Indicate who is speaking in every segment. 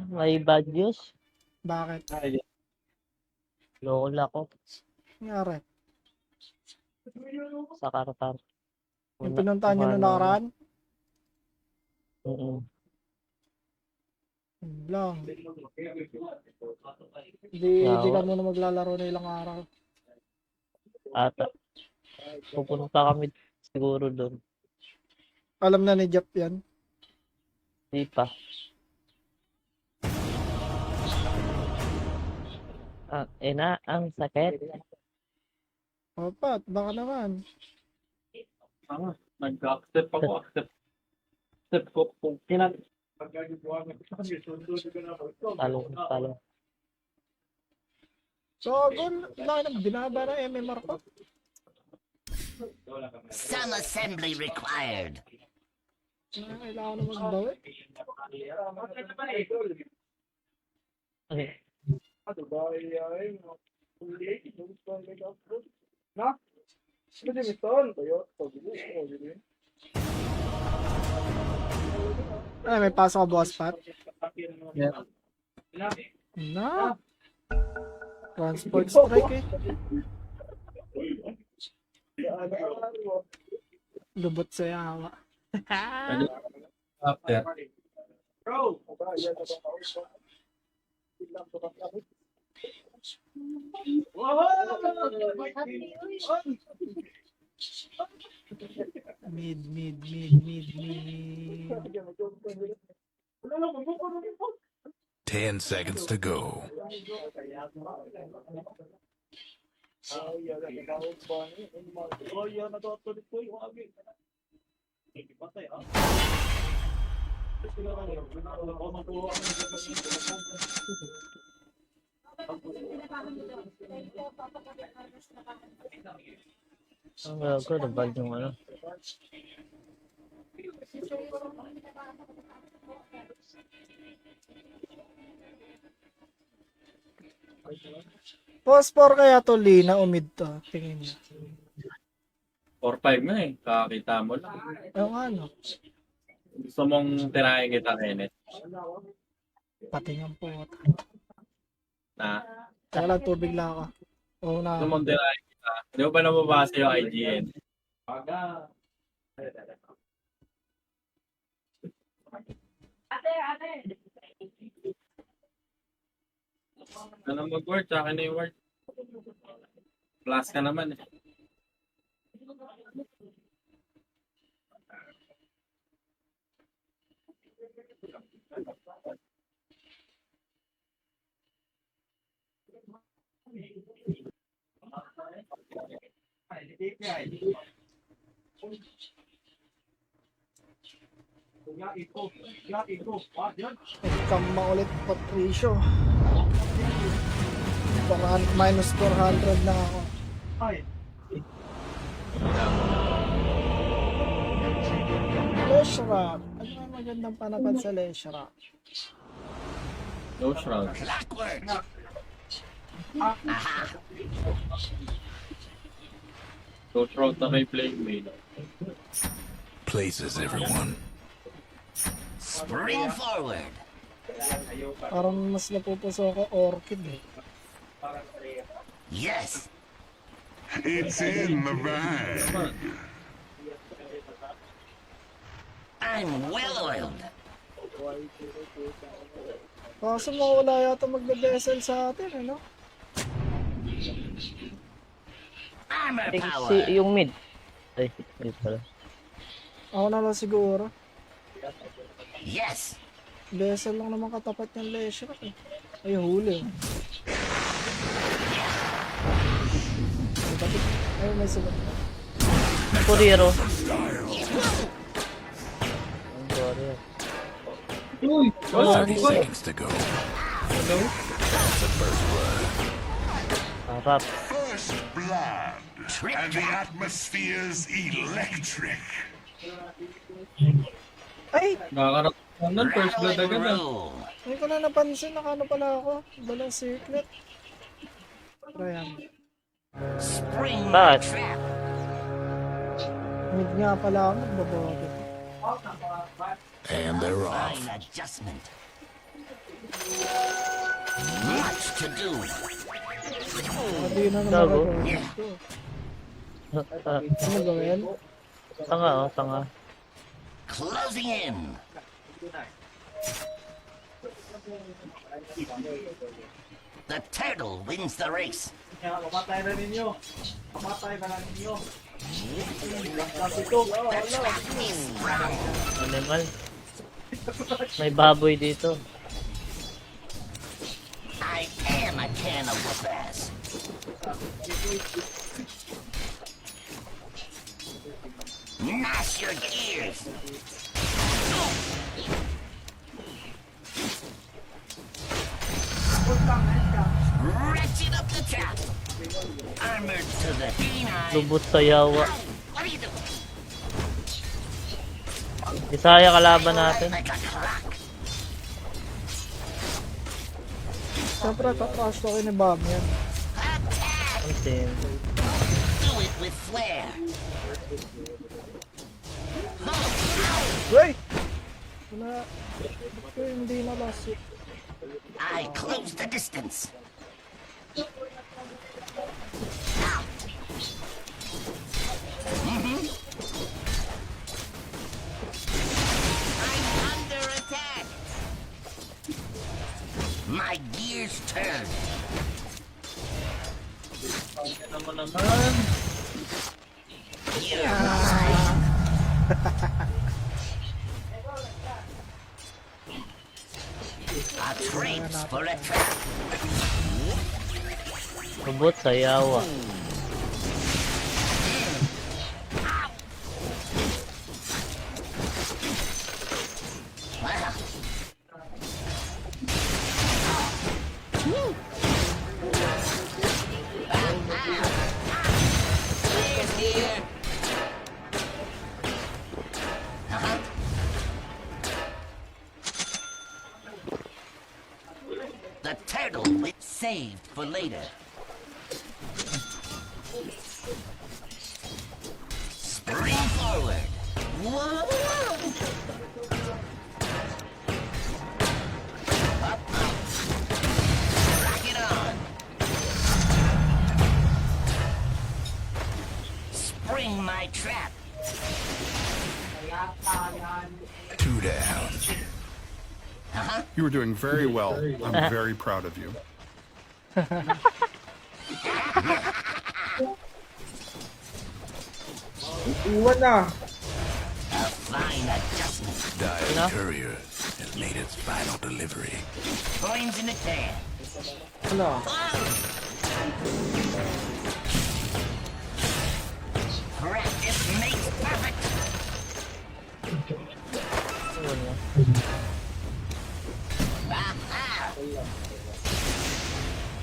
Speaker 1: may bad news.
Speaker 2: Bakit?
Speaker 1: Loko ko
Speaker 2: Nangyari?
Speaker 1: sa Kartar.
Speaker 2: Yung pinuntahan nyo nung nakaraan? Lang. Di ka muna maglalaro na ilang araw.
Speaker 1: Ata. Pupunta kami siguro doon.
Speaker 2: Alam na ni Jeff yan.
Speaker 1: Di pa. Ang sakit.
Speaker 2: Opat, baka naman.
Speaker 3: Nag-accept ako. Accept ko kung kinat.
Speaker 1: Talong.
Speaker 2: So, laki ng binaba na MMR ko.
Speaker 4: Some assembly required.
Speaker 2: Kailangan na magbawi. Ay, may pasok ka boss Pat? Na. Transport strike eh. Lubot sa yawa.
Speaker 3: After.
Speaker 2: Mid.
Speaker 5: 10 seconds to go.
Speaker 1: Ang gago, nabag yung ano.
Speaker 2: Post 4 kaya to Lina o mid to? Tingin niya.
Speaker 3: 4-5 na eh. Kakakita mo lang.
Speaker 2: Yung ano?
Speaker 3: Gusto mong tirahin kita, Kenneth.
Speaker 2: Patingan po.
Speaker 3: Na?
Speaker 2: Kaya lang tubig lang ako. Oo na.
Speaker 3: Gusto mong tirahin kita. Hindi mo ba nababasa yung IGN? Ano mag-word? Sa akin na yung word. Plus ka naman eh.
Speaker 2: Nagkama ulit Patricio. Minus 400 na ako. Leshra. Ano ang magandang panapan sa Leshra?
Speaker 3: No shroud.
Speaker 4: Clockwork. Aha.
Speaker 3: No shroud na kay Plague Maid.
Speaker 5: Places, everyone.
Speaker 4: Spring forward.
Speaker 2: Parang mas napupuso ako Orchid eh.
Speaker 4: Yes.
Speaker 5: It's in the bag.
Speaker 4: I'm well-oiled.
Speaker 2: Kaso mawala yata magbe-vessel sa atin, ano?
Speaker 4: Armor
Speaker 1: Yung
Speaker 4: power.
Speaker 1: yung mid. Ay, mid pala.
Speaker 2: Ako na lang siguro.
Speaker 4: Yes.
Speaker 2: Vessel lang naman katapat ng Leshra eh. Ay, huli. Ay, may sila.
Speaker 1: Puriro. Ang sorry.
Speaker 5: 30 seconds to go.
Speaker 1: Harap.
Speaker 5: First blood.
Speaker 4: Trick
Speaker 5: And the
Speaker 4: track.
Speaker 5: atmosphere's electric.
Speaker 2: Ay!
Speaker 3: Nakakarating nun, first blood
Speaker 4: Rally
Speaker 3: agad ah.
Speaker 4: rule.
Speaker 2: Hindi ko na napansin. Nakano pala ako. Balang circlet. Ayan.
Speaker 4: Spring
Speaker 1: Bakit?
Speaker 4: trap.
Speaker 2: Mid nga pala ako. Magbabago.
Speaker 5: And they're off.
Speaker 4: Fine adjustment. Much to do.
Speaker 2: Hindi na naman
Speaker 1: Gago.
Speaker 2: ako.
Speaker 4: Yeah.
Speaker 2: Ano gawin?
Speaker 1: Tanga oh, tanga.
Speaker 4: Closing in. The turtle wins the race. The trap is sprung.
Speaker 1: Animal. May baboy dito.
Speaker 4: I am a can of whoop-ass. Gnash your gears. Ratchet up the trap. Armored to the canine.
Speaker 1: Lubot sa yawa.
Speaker 4: What are you doing?
Speaker 1: Isaya kalaban natin.
Speaker 4: Like a clock.
Speaker 2: Siyempre, kakash ko ni Bam yan.
Speaker 4: Attack.
Speaker 1: Ang team.
Speaker 4: Do it with flair.
Speaker 2: Wait! Wala. Bakit hindi na last hit?
Speaker 4: I close the distance. I'm under attack. My gears turn.
Speaker 1: Ano naman?
Speaker 4: You're mine. A traps for a trap.
Speaker 1: Lubot sa yawa.
Speaker 4: Wow. Here's here. Uh-huh. The turtle was saved for later. Spring forward. Whoa. Up, up. Rock it on. Spring my trap.
Speaker 5: Two down.
Speaker 4: Uh-huh.
Speaker 6: You were doing very well. I'm very proud of you.
Speaker 3: Iwan na.
Speaker 4: A fine adjustment.
Speaker 5: Dire courier has made its final delivery.
Speaker 4: Coins in the can.
Speaker 3: Ano?
Speaker 4: Practice makes perfect. Aha.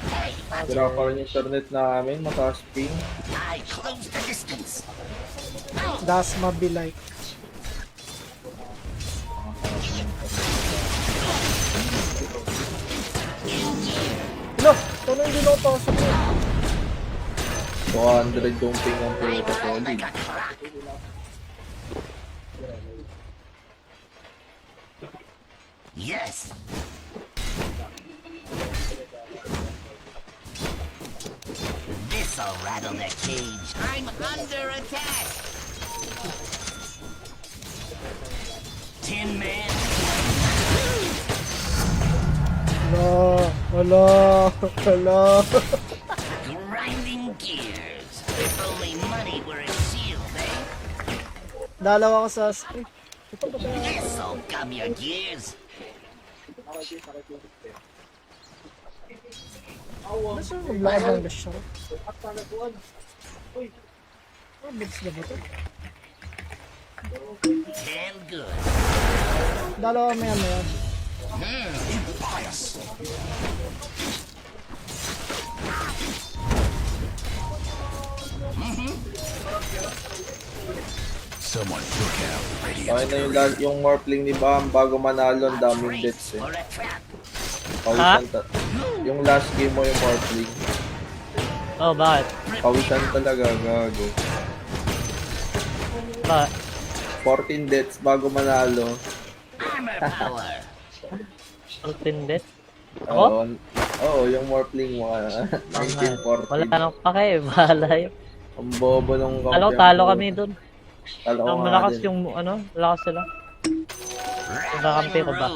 Speaker 4: Hey,
Speaker 3: Sira pa rin yung internet namin, mataas ping.
Speaker 4: I close the distance.
Speaker 2: Das mabilike. No! Paano hindi na pasok yun?
Speaker 3: 200 yung ping ang puro ka solid.
Speaker 4: Like a clock. Yes. This'll rattle their cage. I'm under attack. Tin Man.
Speaker 2: Wala.
Speaker 4: Grinding gears. If only money were a shield, eh?
Speaker 2: Dalawa ko sa... Eh, ito ba tayo?
Speaker 4: This'll gum your gears.
Speaker 2: Ano siya? Maglakad lang siya. Oh, bigs na ba ito?
Speaker 4: Damn good.
Speaker 2: Dalawa maya.
Speaker 5: Someone took out the
Speaker 3: Okay
Speaker 5: radiance
Speaker 3: na yung,
Speaker 5: courier.
Speaker 3: yung Morphling ni Bam bago manalo ang daming deaths eh.
Speaker 4: For a trap.
Speaker 3: Pawisan yung last game mo yung Morphling.
Speaker 1: Oh, bakit?
Speaker 3: Pawisan talaga, gago.
Speaker 1: Bakit?
Speaker 3: 14 deaths bago manalo.
Speaker 4: Armor power.
Speaker 1: Ang tindit?
Speaker 3: Oo,
Speaker 1: Ako?
Speaker 7: Oo, yung Morphling mo.
Speaker 1: Wala
Speaker 7: 1914.
Speaker 1: nang pake, bahala yun.
Speaker 7: Ang bobo nung
Speaker 1: Talo kami dun.
Speaker 7: Talo ko
Speaker 1: Ang
Speaker 7: nga
Speaker 1: malakas
Speaker 7: din.
Speaker 1: yung, malakas sila. Kakampi ko ba?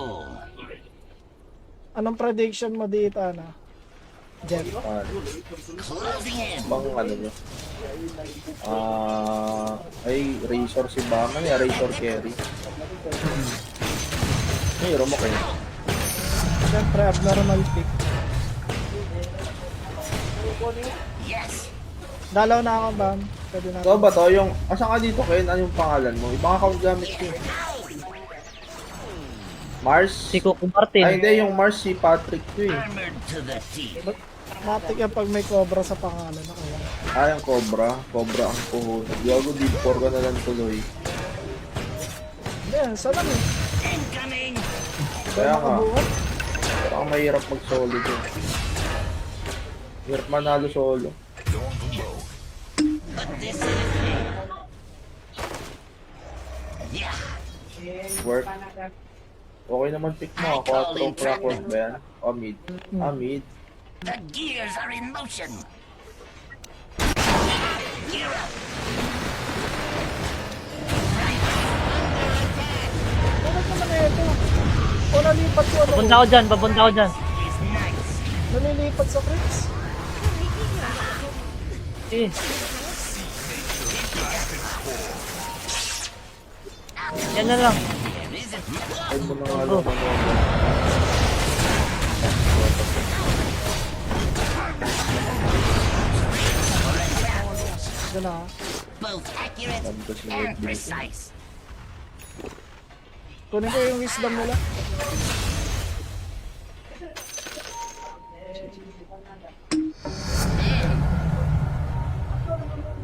Speaker 2: Anong prediction mo dito, ano? Jeff?
Speaker 4: Closing in.
Speaker 7: Bang ano nyo? Ay, Razor si Bama niya, Razor Carry. Hero mo kayo.
Speaker 2: Siyempre, abnormal pick.
Speaker 4: Yes.
Speaker 2: Dalaw na ako, Bam. Pwede na.
Speaker 7: Ito ba to? Yung, asan ka dito, Ken? Ano yung pangalan mo? Ibang account gamit ko. Mars?
Speaker 1: Si Coco
Speaker 7: Ay,
Speaker 1: Martin.
Speaker 7: hindi. Yung Mars si Patrick ko eh.
Speaker 4: Armored to the teeth.
Speaker 2: Matik yan pag may cobra sa pangalan. Ako yan.
Speaker 7: Yung Cobra. Cobra ang puhunan. Gago, deep 4 ka na lang tuloy.
Speaker 2: Hindi, saan lang eh.
Speaker 4: Incoming.
Speaker 7: Kaya nga.
Speaker 2: Makabuhat.
Speaker 7: Parang mahirap mag-solo dun. Hirap manalo solo.
Speaker 4: But this is yeah.
Speaker 7: Work. Okay naman pick mo. 4 clockwork ba yan? O mid? Mid.
Speaker 4: The gears are in motion. Gear up.
Speaker 2: Ano naman na ito? O nalipat ko ano?
Speaker 1: Papunta ko dyan.
Speaker 4: Is nice.
Speaker 2: Nalilipat sa Chris.
Speaker 1: Eh. Yan na lang.
Speaker 7: Ay mo na nga lang.
Speaker 2: Diyan na.
Speaker 4: Both accurate
Speaker 7: Tapos yung
Speaker 4: and
Speaker 7: FB.
Speaker 4: precise.
Speaker 2: Kunin ko yung wisdom nila.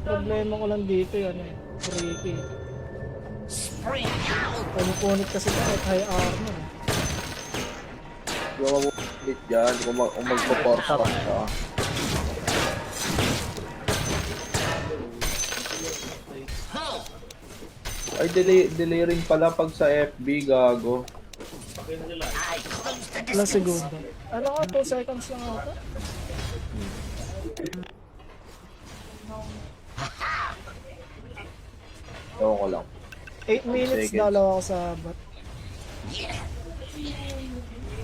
Speaker 2: Problema ko lang dito yan eh. Freaky.
Speaker 4: Spring out.
Speaker 2: Punit kasi kahit high armor. eh.
Speaker 7: Yung mag-ulit dyan, kung magpo-force ka siya. Ay, delay rin pala pag sa FB, gago.
Speaker 4: I close the
Speaker 2: Ilang
Speaker 4: distance.
Speaker 2: segundo? Ano ka? 2 seconds lang ako.
Speaker 7: Ewan ko lang.
Speaker 2: 8 minutes
Speaker 7: Seconds.
Speaker 2: dalawa ako sa bat.
Speaker 4: Yeah.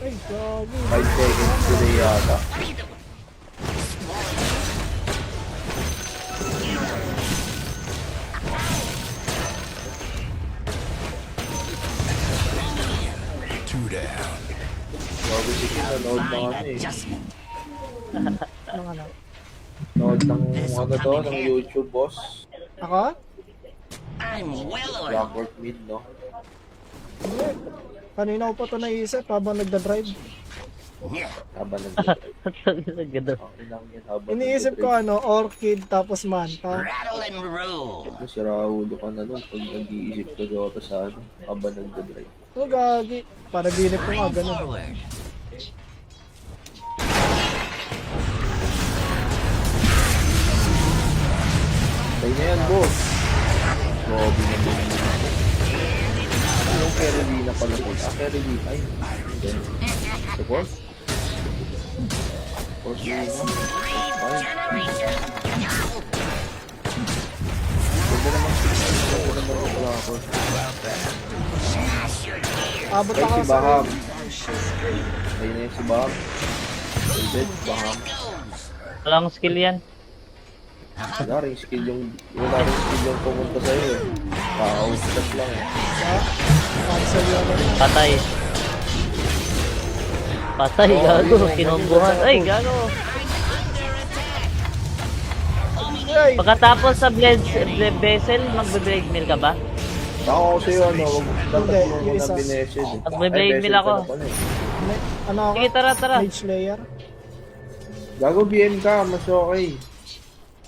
Speaker 2: Ay, gabi.
Speaker 7: 5 seconds delay yata.
Speaker 5: Two down.
Speaker 7: Gago si Kim, nanood ng ano eh.
Speaker 4: Adjustment.
Speaker 2: Ano ano?
Speaker 7: Nanood ng ano to, ng YouTube boss.
Speaker 2: Ako?
Speaker 4: I'm well on.
Speaker 7: Blackwork mid, no?
Speaker 2: Hindi. Kanina ko pa ito naisip habang nagda-drive.
Speaker 4: Yeah.
Speaker 7: Habang
Speaker 1: Ganda.
Speaker 2: Iniisip ko ano, orchid tapos manta.
Speaker 4: Rattle and roll.
Speaker 7: Si Rahulo ka na nun pag nag-iisip ka Dota sa ano, habang nagdadrive.
Speaker 2: Oh, gagi. Para ginip ko nga
Speaker 4: Bring
Speaker 2: ganun.
Speaker 4: forward.
Speaker 7: Tayo na yan, boss! Gobi na din. Yung Carolina pala po. Carolina. Ay, hindi. Ito, boss? Boss,
Speaker 4: Yes.
Speaker 7: yun, no? Ay,
Speaker 4: Regeneration.
Speaker 7: ganda naman. Ganda naman pala ako.
Speaker 4: Smash your gear.
Speaker 2: Abot
Speaker 7: Ay,
Speaker 2: ako
Speaker 7: si
Speaker 2: sa...
Speaker 7: Baham. Ayun na yung si Baham. David, Baham.
Speaker 4: Goes.
Speaker 1: Walang skill yan.
Speaker 7: Wala rin skill yung pumunta sa'yo eh. Kakausap lang eh.
Speaker 2: Cancel yun.
Speaker 1: Patay. Patay, gago. Kinombuhan. Ay, gago.
Speaker 2: Ay,
Speaker 1: Pagkatapos sa vessel, magbe-blade mill ka ba?
Speaker 7: Ako sa'yo ano, dapat
Speaker 2: Hindi,
Speaker 7: mo
Speaker 2: yung
Speaker 7: na
Speaker 2: isa.
Speaker 7: binesid eh.
Speaker 1: Magbe-blade
Speaker 7: Ay,
Speaker 1: mill
Speaker 7: beses
Speaker 1: ako.
Speaker 7: ka na pala eh.
Speaker 2: ano ako?
Speaker 1: Sige, tara.
Speaker 2: Mage Slayer.
Speaker 7: Gago BM ka, mas okay.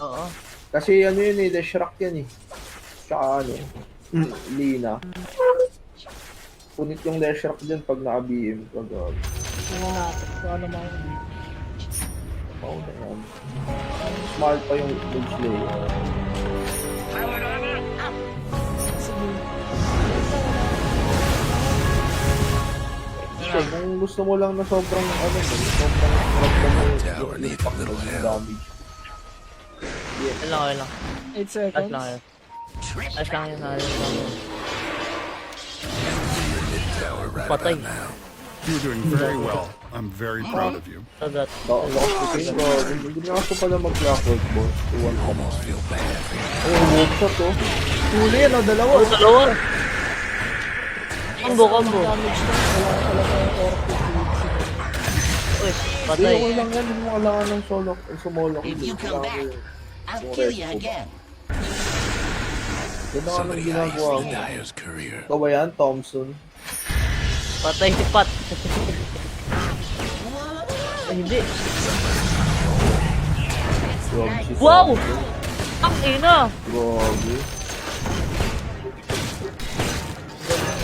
Speaker 1: Oo.
Speaker 7: Kasi ano yun eh, Dash Rock yan eh. Tsaka ano, Lina. Punit yung Dash Rock dyan pag naka-BM ka, gago.
Speaker 2: Tingnan natin kung ano mga...
Speaker 7: Oo na yan. Smart pa yung Mage Slayer.
Speaker 4: Powered armor up.
Speaker 2: Sige.
Speaker 7: eh. Kung gusto mo lang na sobrang ano, sobrang ramdam mo
Speaker 5: Tower
Speaker 7: yung
Speaker 5: needs a little
Speaker 7: yung
Speaker 5: help.
Speaker 7: damage.
Speaker 1: Okay lang, okay lang.
Speaker 2: 8
Speaker 1: Nice
Speaker 2: seconds.
Speaker 1: lang yun. Nice lang yun.
Speaker 5: Tower right
Speaker 1: Patay.
Speaker 5: about now.
Speaker 6: You're doing very well. I'm very proud of you.
Speaker 1: So that.
Speaker 7: Lakas ko, hindi na ako pala mag-clockwork boss. Iwan ko.
Speaker 5: Almost feel bad.
Speaker 7: Oh, walk shot oh.
Speaker 2: Huli yan, oh, dalawa.
Speaker 1: Oh, dalawa. Combo, combo.
Speaker 2: Damage na. Wala talaga yung orc.
Speaker 1: Uy,
Speaker 7: Hindi,
Speaker 1: patay.
Speaker 7: okay lang yan. Hindi mo kailangan ng solo, sumolo.
Speaker 4: If you come back, I'll kill you again.
Speaker 7: Yan ang anong
Speaker 5: Somebody
Speaker 7: ginagawa
Speaker 5: eyes
Speaker 7: mo.
Speaker 5: the Dyer's career.
Speaker 7: Ikaw ba yan, Thompson?
Speaker 1: Patay si Pat. Ay, hindi.
Speaker 7: Grabe si
Speaker 1: Wow!
Speaker 7: Thompson.
Speaker 1: Ang ina!
Speaker 7: Grabe.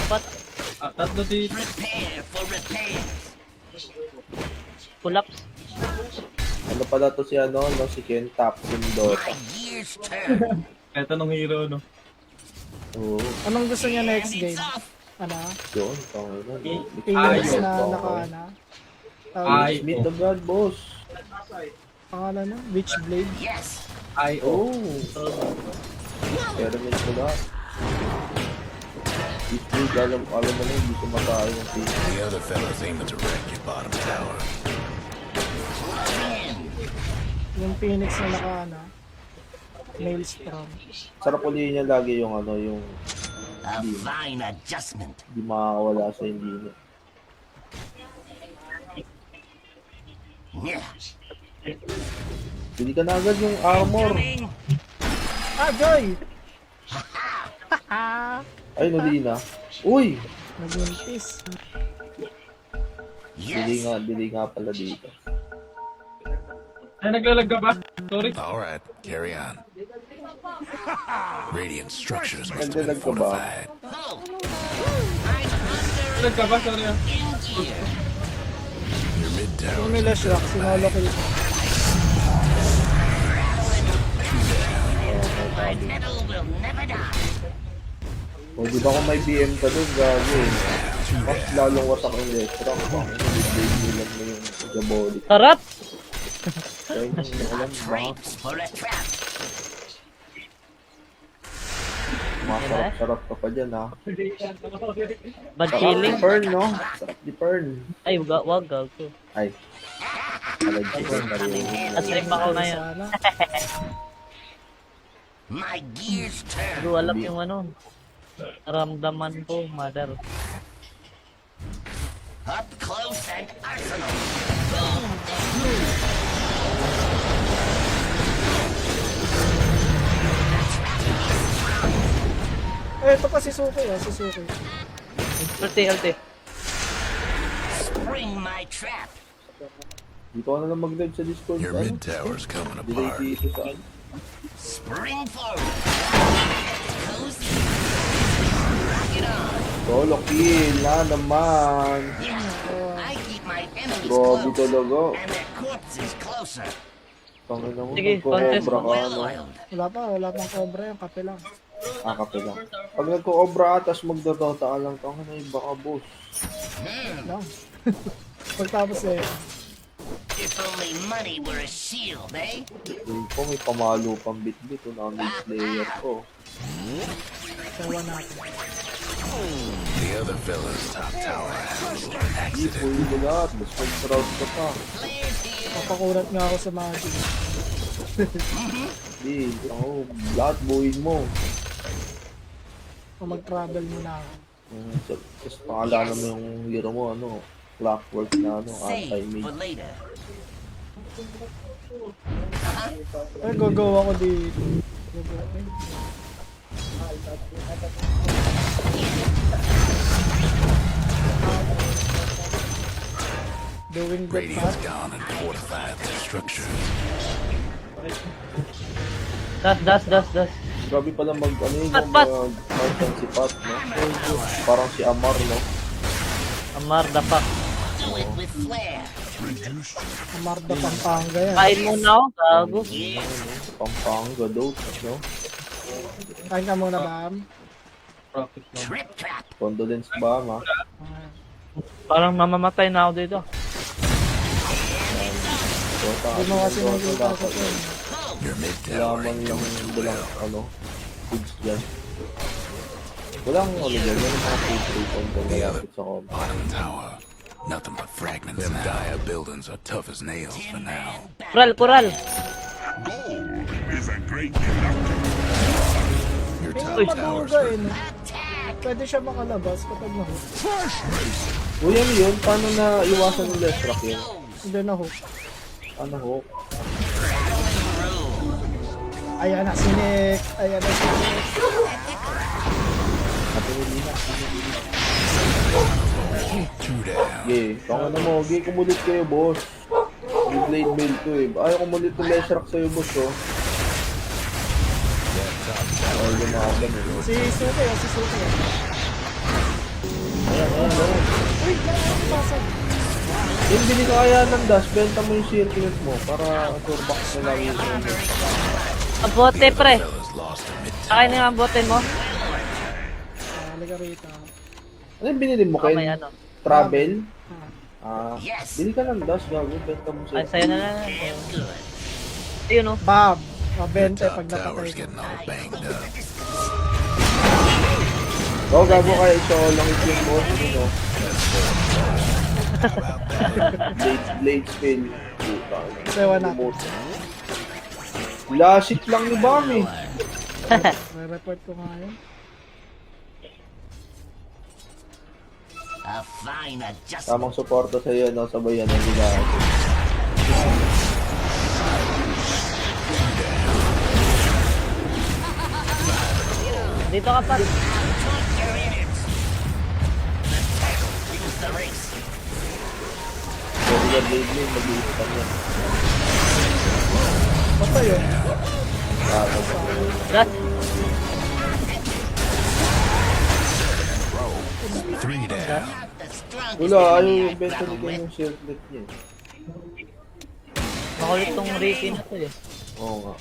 Speaker 1: Pat,
Speaker 3: Tatlo dito.
Speaker 4: Prepare for repair.
Speaker 1: pull-ups.
Speaker 7: Ano pala to si ano, no? Si Ken Thompson Dota.
Speaker 4: My gear's turn.
Speaker 3: Kahit anong hero, no?
Speaker 7: Oo,
Speaker 2: Anong gusto niya next
Speaker 4: And it's
Speaker 2: game?
Speaker 4: off.
Speaker 2: Ano?
Speaker 7: yun. Tangin na.
Speaker 2: Phoenix
Speaker 3: Ayun.
Speaker 2: na naka
Speaker 3: Ay,
Speaker 7: Meet the God, boss.
Speaker 2: pangalan na? Witchblade.
Speaker 4: Yes.
Speaker 7: Oh. Pero means mo na. If you alam mo na hindi kumakain ng team.
Speaker 5: The other fellas aiming to wreck your bottom tower.
Speaker 2: Yung Phoenix na naka Maelstrom.
Speaker 7: Sarap ulihin niya lagi yung ano, yung
Speaker 4: A fine adjustment.
Speaker 7: hindi makakawala sa hindi niya.
Speaker 4: Yeah.
Speaker 7: Hindi ka na agad yung armor.
Speaker 4: Coming.
Speaker 2: Ah, Joy!
Speaker 7: Ay, Nolina. Uy!
Speaker 2: Naguntis.
Speaker 4: Yes.
Speaker 7: Delay nga pala dito.
Speaker 3: Ay, naglalag ka ba? Sorry.
Speaker 5: All right, carry on. Radiant structures must have been
Speaker 7: Nagdalag ka ba?
Speaker 5: fortified.
Speaker 4: Oh.
Speaker 3: Naglalag ka ba? Sorry.
Speaker 4: In gear.
Speaker 5: Your mid tower
Speaker 2: Yung nila Shrek, sinolo ko yun.
Speaker 4: My metal will never die.
Speaker 7: O, di ba kung may BM ka dun, gago eh. Mas lalong wasak yung restaurant. Big nilang mo yung diabolic.
Speaker 1: Harap!
Speaker 7: Kaya hindi ko alam, baka
Speaker 4: Traps for a trap.
Speaker 7: masarap-sarap ka pa dyan ha.
Speaker 1: Bad
Speaker 7: Sarap
Speaker 1: feeling.
Speaker 7: ni Pern, no? Sarap ni Pern.
Speaker 1: Ay, wag, gago.
Speaker 7: Ay. Alagay ko, narinig.
Speaker 1: Asrip ako ngayon.
Speaker 2: Sana.
Speaker 4: My gear's turn.
Speaker 1: Pero alam yung ano. Ramdaman ko, mother.
Speaker 4: Up close and personal.
Speaker 2: Eh, ito pa si Suki, si Suki.
Speaker 1: Ulti.
Speaker 4: Spring my trap.
Speaker 7: Dito ka na lang mag-live sa Discord.
Speaker 5: Your
Speaker 7: Ano?
Speaker 5: mid tower's coming
Speaker 7: Delay
Speaker 5: apart.
Speaker 7: dito sa ano.
Speaker 4: Spring forward. Cozy. Rock it on.
Speaker 7: Solo kill na naman.
Speaker 4: Yeah. I keep my enemies
Speaker 7: Grabe
Speaker 4: close.
Speaker 7: talaga.
Speaker 4: And their corpses closer.
Speaker 7: Tangin na mo.
Speaker 1: Sige,
Speaker 7: Nagko-obra
Speaker 1: contest
Speaker 7: ka,
Speaker 4: Well
Speaker 7: ano?
Speaker 4: oiled.
Speaker 2: Wala pang cobra yung kape lang.
Speaker 7: Kape lang. Pag nagko-obra ka, tas magdodota ka lang, tangin na iba ka, boss.
Speaker 2: Lang. Pagtapos eh,
Speaker 4: If only money were a shield, eh?
Speaker 7: Yung ko, may pamalo pang bit-bit. Ito na player ko.
Speaker 2: tawa natin.
Speaker 5: The other fella's top tower had a little
Speaker 7: Hindi,
Speaker 5: accident.
Speaker 7: full mo lahat. Mas mag-shroud ka pa.
Speaker 4: Players here.
Speaker 2: Papakulat nga ako sa magic.
Speaker 7: Hindi, ako, lahat buuin mo.
Speaker 2: O mag-travel muna ako.
Speaker 7: Tapos pangalanan mo yung hero mo, ano, clockwork na, ano,
Speaker 4: Save for
Speaker 7: anti-mage.
Speaker 4: later.
Speaker 2: Eh, go ako dito. Go. Doing good
Speaker 5: Radiant's
Speaker 2: part.
Speaker 5: gone and fortified their structures.
Speaker 1: Das.
Speaker 7: Grabe pala mag, ano yun,
Speaker 1: Pat,
Speaker 7: yung
Speaker 1: pat.
Speaker 7: mag-martian si Pat, no? Parang si Amar, no?
Speaker 1: Amar, dapak.
Speaker 4: Do it with flair.
Speaker 2: Amarda Pampanga yan.
Speaker 1: Kain muna ako, gago.
Speaker 7: Pampanga, daw, no?
Speaker 2: Kain ka muna ba, Am?
Speaker 3: Profit lang.
Speaker 4: Trip trap.
Speaker 7: Condolence ba, ma?
Speaker 2: Ah.
Speaker 1: Parang mamamatay na ako dito.
Speaker 2: Hindi mo kasi nakikita sa to.
Speaker 5: Your mid tower
Speaker 7: Lamang
Speaker 5: ain't
Speaker 7: yung
Speaker 5: going too
Speaker 7: walang
Speaker 5: well.
Speaker 7: ano, foods dyan. Walang ano dyan, yung mga food station dyan
Speaker 5: The other
Speaker 7: malapit sa compound.
Speaker 5: bottom tower. Nothing but fragments. Them dire buildings are tough as nails for now.
Speaker 1: Kural, kural!
Speaker 5: Your
Speaker 2: Hindi
Speaker 5: top tower's
Speaker 2: maduga eh.
Speaker 5: hurt.
Speaker 2: No? Pwede siya makalabas kapag na-hook.
Speaker 7: Uy, ano yun? Paano na iwasan yung left track yun?
Speaker 2: Hindi na-hook.
Speaker 7: Ano hook?
Speaker 2: Ayan na, si Nick. Ayan na, si Nick.
Speaker 7: Ate Melina.
Speaker 5: Two down.
Speaker 7: Gay, tanga na mo. Gay, kumulit kayo, boss. May blade mail to eh. Ayaw kumulit yung left track sa'yo, boss, oh. Ay, lumaban eh.
Speaker 2: Si Suki, si Suki.
Speaker 7: Ayan, ayan, ayan.
Speaker 2: Uy, ano pasag?
Speaker 7: Yung bili ka kaya ng dash, benta mo yung circuit mo para turbox na lagi yung ano.
Speaker 1: Ang bote, pre!
Speaker 5: Fellas lost their mid tower.
Speaker 1: Akin na nga ang bote mo.
Speaker 2: Halika rito.
Speaker 7: Ano yung binili mo, Ken?
Speaker 1: May ano.
Speaker 7: Travel?
Speaker 2: Ah.
Speaker 4: Yes.
Speaker 7: Bili ka ng dash, gago. Benta mo
Speaker 1: Ay,
Speaker 7: siya.
Speaker 1: sa'yo na lang. Ayun, oh.
Speaker 2: Bob.
Speaker 5: Your
Speaker 2: 20
Speaker 5: top
Speaker 2: pag napatay
Speaker 5: tower's
Speaker 2: ko.
Speaker 5: getting all banged up.
Speaker 7: Oo, gago kaya iso lang yung boss, ano? Blade spell. Puta.
Speaker 2: Sewa na.
Speaker 7: Lashit lang ni Bami.
Speaker 2: Re-report ko nga yun.
Speaker 4: A fine adjustment.
Speaker 7: Tamang suporta sa iyo, no? Sabay yan ang ginagawa.
Speaker 1: Dito ka pa.
Speaker 4: Use the race.
Speaker 7: Pwede ka blade lane, mag-iispan yan.
Speaker 2: Basta yun.
Speaker 7: Gago.
Speaker 1: Gas.
Speaker 5: Three down.
Speaker 4: The strongest
Speaker 7: Wala, ayaw
Speaker 4: enemy
Speaker 7: yung
Speaker 4: I've
Speaker 7: benta ni
Speaker 4: battled
Speaker 7: Ken
Speaker 4: with.
Speaker 7: yung circlet niya.
Speaker 1: Makulit tong Ricky na to eh.
Speaker 7: Oo nga.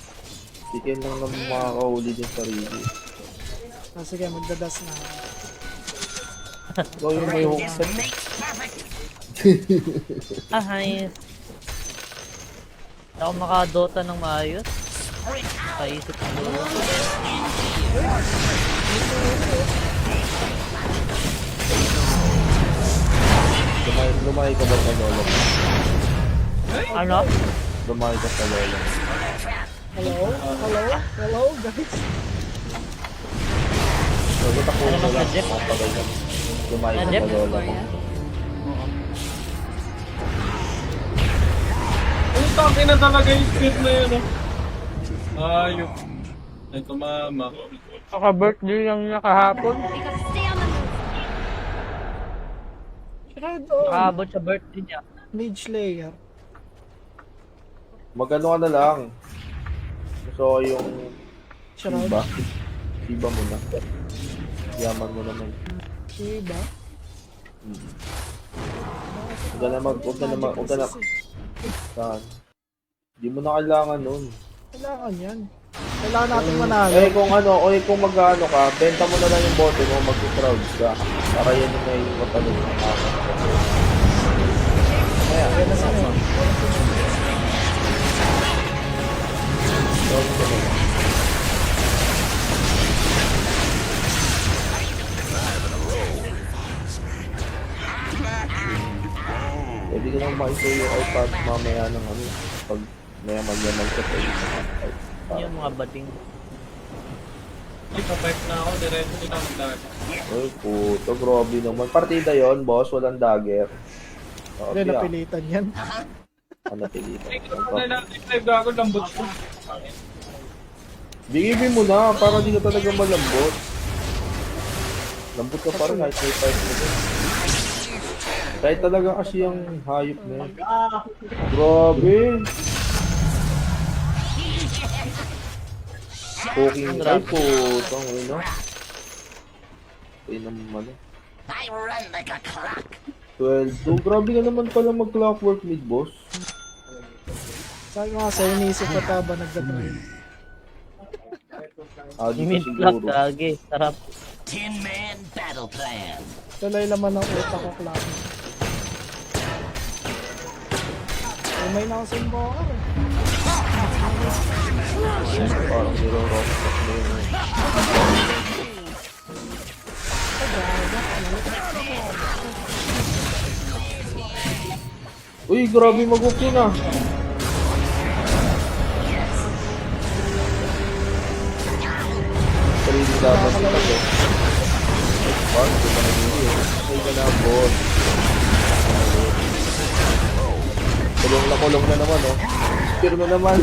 Speaker 7: Si Ken lang naman makakahuli din sa Ricky.
Speaker 2: Ah, sige, magdadas na.
Speaker 7: Ikaw yung may hook set.
Speaker 4: Makes perfect.
Speaker 1: Ah, nice. Hindi ako makadota ng maayos. Paisip ko.
Speaker 7: Lumay ka ba sa lolo mo?
Speaker 1: Ano?
Speaker 7: Lumay ka sa lolo mo.
Speaker 2: Hello? Hello? Hello, guys?
Speaker 7: So, ba't ako
Speaker 1: Ano
Speaker 7: na
Speaker 1: mas
Speaker 7: lang?
Speaker 1: na-jeep?
Speaker 7: Matagal na. Lumay ka
Speaker 1: Na-jeep?
Speaker 7: sa lolo mo.
Speaker 3: Ang taki na talaga yung script na yun, oh. Ayok. Ay, tumama.
Speaker 1: Naka-birthday lang niya kahapon.
Speaker 2: Shred on.
Speaker 1: Nakaabot sa birthday niya.
Speaker 2: Mage layer.
Speaker 7: Magano ka na lang. So, yung
Speaker 2: Shroud.
Speaker 7: Shiba. Shiba mo na. Yaman mo naman.
Speaker 2: Shiba.
Speaker 7: Huwag ka na huwag ka na, saan? Hindi mo na kailangan nun.
Speaker 2: Kailangan yan. Kailangan natin manalo.
Speaker 7: Eh kung ano, o kung mag-ano ka, benta mo na lang yung bote mo, mag-crowds ka. Para yan yung may matanong na tama. Kaya,
Speaker 2: Ayan na sila.
Speaker 7: crowds ka na lang. Pwede ka nang makita yung iPad mamaya ng ano, pag mayaman-yaman ka pwede ka ng iPad.
Speaker 1: Yung mga bading.
Speaker 3: Ay, papipe na ako. Diretso din ako dahil.
Speaker 7: Ay, puto, grabe naman. Partida yon boss, walang dagger.
Speaker 2: Hindi, napilitan yan.
Speaker 7: Ano napilitan?
Speaker 3: Ay, kung na natin live gago, lambot ko.
Speaker 7: Bigibin mo na, para di ka talaga malambot. Lambot ka pa rin kahit may fight mo din. Kahit talaga kasi yung hayop na yun. Grabe! Cooking ay po, itong ino. Ay naman
Speaker 4: I run like a clock.
Speaker 7: 12. So, grabe ka naman pala mag-clockwork mid, boss.
Speaker 2: Sabi ko nga sa'yo, iniisip ko pa ba nagdadrive?
Speaker 7: Adi ka
Speaker 1: Mid clock,
Speaker 7: siguro.
Speaker 1: gagi. Sarap.
Speaker 4: 10-man battle plan.
Speaker 2: Tuloy laman ng utak ko, klaro. Umay na ako sa invoker eh.
Speaker 7: Parang niro-rostock na yun. Uy, grabe mag-hook yun ah. Sarili dapat ito ko. Parang ito pa nagiging eh. Ay ka na, boss. Kulong na naman oh. Spear na naman.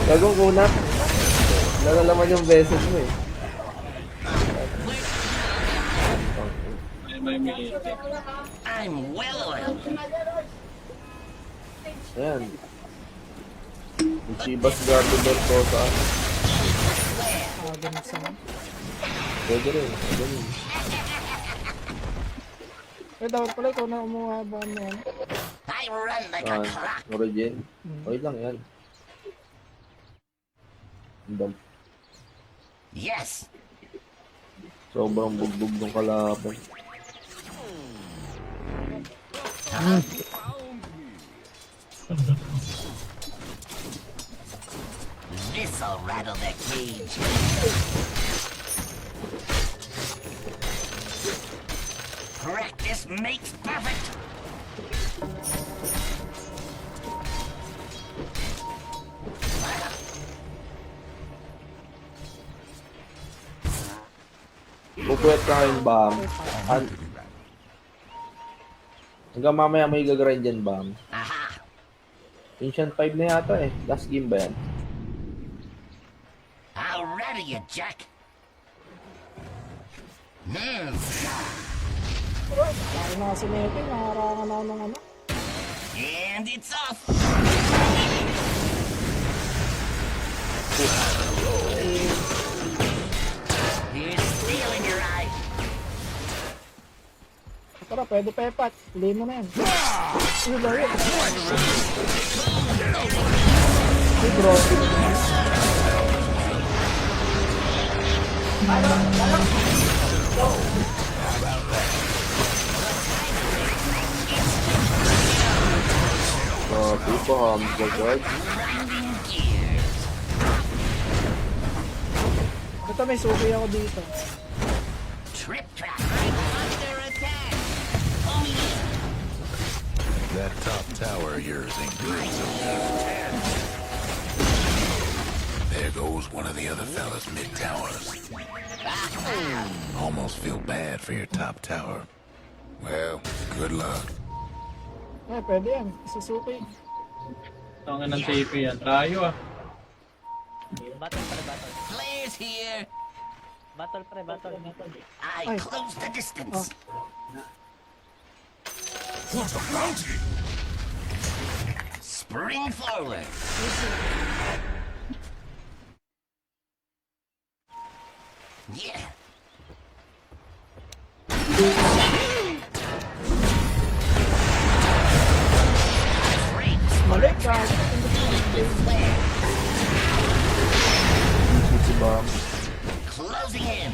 Speaker 7: Gagong kunat. Nalalaman yung beses mo eh.
Speaker 3: May
Speaker 4: I'm well oiled.
Speaker 7: Ayan. Yung Chivas Garden Bertosa.
Speaker 2: Ganun sa
Speaker 7: Pwede rin. Pwede rin.
Speaker 2: eh, dapat pala ikaw na umuhabaan mo yan.
Speaker 4: I run like a clock.
Speaker 7: Origin. Okay lang yan. Ang
Speaker 4: Yes.
Speaker 7: sobrang bugbog ng kalaban.
Speaker 4: This'll rattle the cage. Practice makes perfect.
Speaker 7: Pupuwet ka kayo ba? Hanggang mamaya may gagrind dyan ba?
Speaker 4: Aha.
Speaker 7: Ancient 5 na yata eh. Last game ba yan?
Speaker 4: I'll rattle you, Jack.
Speaker 2: Laki na kasi Nete, nakarangan na ng ano.
Speaker 4: And it's off. Here's steel in your eye.
Speaker 2: Tara, pwede pepat. Huli mo na yan. Uy, lawit. Uy, grabe.
Speaker 7: People gagawin.
Speaker 4: Grinding gears.
Speaker 2: Ito, may suki ako dito.
Speaker 4: Trip trap. Under attack. Oh yeah.
Speaker 5: That top tower of yours ain't good. There goes one of the other fellas mid-towers. Almost feel bad for your top tower. Well, good luck.
Speaker 2: Eh, pwede yan. Susuki.
Speaker 3: Tangan ng TP yan. Tayo ah.
Speaker 1: Battle pre, battle.
Speaker 4: Players here.
Speaker 1: Battle pre, battle.
Speaker 4: I close the distance. Spring forward. Yeah.
Speaker 2: Mali ka.
Speaker 7: Si Bam.
Speaker 4: Closing in.